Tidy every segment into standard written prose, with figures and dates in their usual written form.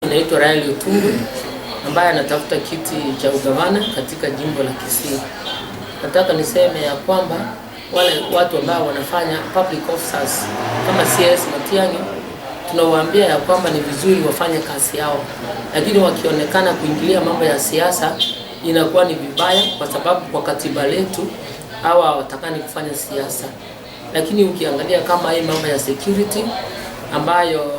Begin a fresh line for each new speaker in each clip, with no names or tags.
Naitwa Raeli Otungu ambaye anatafuta kiti cha ugavana katika jimbo la Kisii. Nataka niseme ya kwamba wale watu ambao wanafanya public officers kama CS Matiang'i, tunawaambia ya kwamba ni vizuri wafanye kazi yao, lakini wakionekana kuingilia mambo ya siasa inakuwa ni vibaya, kwa sababu kwa katiba letu hawa watakani kufanya siasa. Lakini ukiangalia kama hii mambo ya security ambayo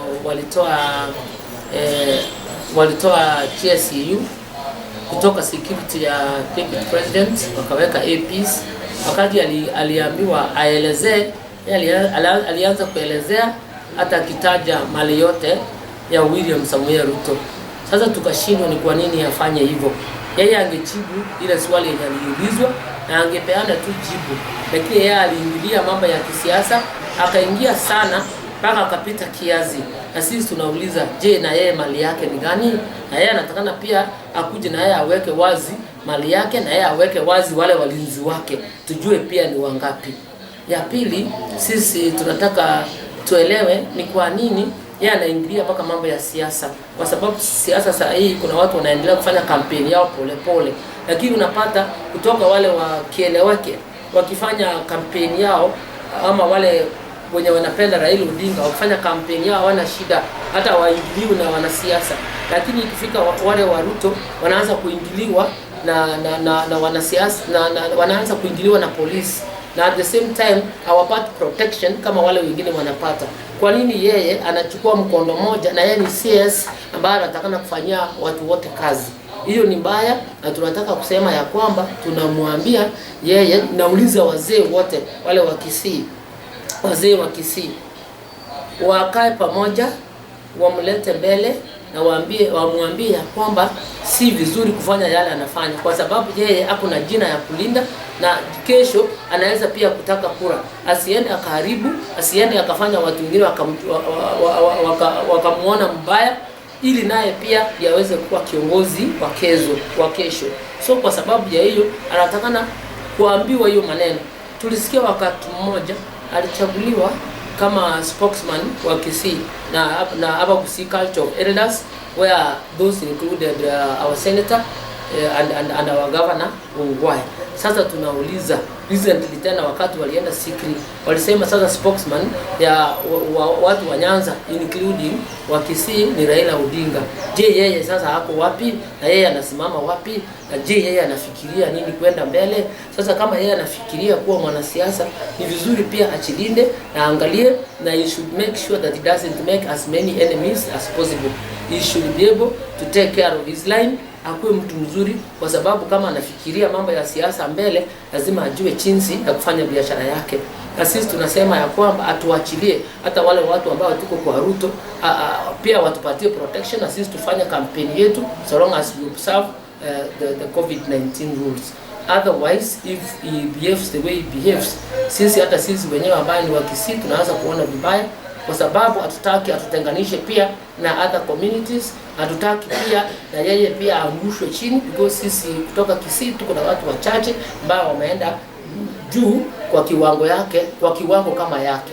walitoa GSU kutoka security ya deputy president wakaweka APs, wakati aliambiwa aelezee, alianza kuelezea hata akitaja mali yote ya William Samuel Ruto. Sasa tukashindwa ni kwa nini afanye hivyo. Yeye angejibu ile swali yenye aliulizwa na angepeana tu jibu, lakini yeye aliingilia mambo ya kisiasa, akaingia sana mpaka akapita kiasi. Na sisi tunauliza, je, na yeye mali yake ni gani? Na yeye anatakana pia akuje na yeye aweke wazi mali yake, na yeye aweke wazi wale walinzi wake, tujue pia ni wangapi. Ya pili, sisi tunataka tuelewe ni kwa nini yeye anaingilia mpaka mambo ya siasa, kwa sababu siasa saa hii kuna watu wanaendelea kufanya kampeni yao polepole, lakini unapata kutoka wale wakieleweke wakifanya kampeni yao, ama wale wenye wanapenda Raila Odinga wakifanya kampeni yao hawana shida, hata waingiliwe na wanasiasa. Lakini ikifika wale wa Ruto wanaanza kuingiliwa na wanasiasa, na wanaanza kuingiliwa na polisi, na at the same time hawapati protection kama wale wengine wanapata. Kwa nini yeye anachukua mkondo moja na yeye ni CS ambaye anatakana kufanyia watu wote kazi? Hiyo ni mbaya, na tunataka kusema ya kwamba tunamwambia yeye, nauliza wazee wote wale wa Kisii, wazee wa Kisii wakae pamoja, wamlete mbele na wamwambie kwamba si vizuri kufanya yale anafanya, kwa sababu yeye hakuna jina ya kulinda, na kesho anaweza pia kutaka kura. Asiende akaharibu, asiende akafanya watu wengine wakamuona mbaya, ili naye pia yaweze kuwa kiongozi wa kesho. So kwa sababu ya hiyo anatakana kuambiwa hiyo maneno. Tulisikia wakati mmoja alichaguliwa kama spokesman wa Kisii na hapa Gusii Culture of Elders, where those included our senator and our governor Ongwae. Sasa tunauliza, recently tena wakati walienda Sikri walisema sasa spokesman ya watu wa Nyanza including wa Kisii ni Raila Odinga. Je, yeye sasa hako wapi? Na yeye anasimama wapi? Na je, yeye anafikiria nini kwenda mbele? Sasa kama yeye anafikiria kuwa mwanasiasa, ni vizuri pia achilinde na angalie, na he should make sure that he doesn't make as many enemies as possible. He should be able to take care of his line, akuwe mtu mzuri, kwa sababu kama anafikiria mambo ya siasa mbele, lazima ajue jinsi ya kufanya biashara yake. Na sisi tunasema ya kwamba atuachilie hata wale watu ambao tuko kwa Ruto, pia watupatie protection, na sisi tufanye kampeni yetu so long as we observe the COVID-19 rules. Otherwise, if he behaves the way he behaves, hata sisi wenyewe ambao ni wa Kisii tunaanza kuona vibaya, kwa sababu hatutaki atutenganishe pia na other communities, hatutaki pia na yeye pia aangushwe chini, because sisi kutoka Kisii tuko na watu wachache ambao wameenda juu kwa kiwango kama yake.